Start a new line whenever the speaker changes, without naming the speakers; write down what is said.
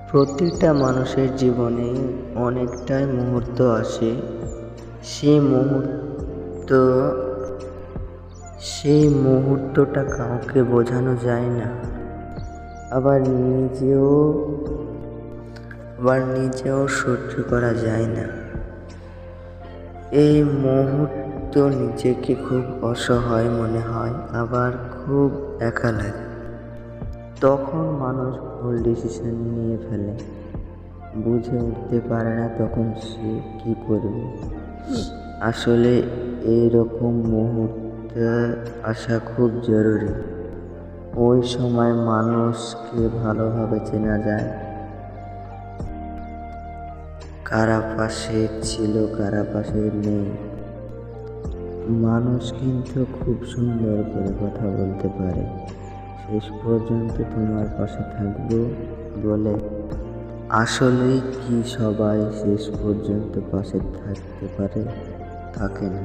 প্রতিটা মানুষের জীবনে অনেকটাই মুহূর্ত আসে। সেই মুহূর্ত সেই মুহূর্তটা কাউকে বোঝানো যায় না। আবার নিজেও সহ্য করা যায় না। এই মুহূর্ত নিজেকে খুব অসহায় মনে হয়, আবার খুব একা লাগে। তখন মানুষ ভুল ডিসিশন নিয়ে ফেলে, বুঝে উঠতে পারে না তখন সে কী করবে। আসলে এইরকম মুহূর্তে আসা খুব জরুরি। ওই সময় মানুষকে ভালোভাবে চেনা যায়, কারা পাশে ছিল কারা পাশে নেই। মানুষ কিন্তু খুব সুন্দর করে কথা বলতে পারে, শেষ পর্যন্ত তোমার পাশে থাকবো বলে। আসলেই কি সবাই শেষ পর্যন্ত পাশে থাকতে পারে? থাকে না।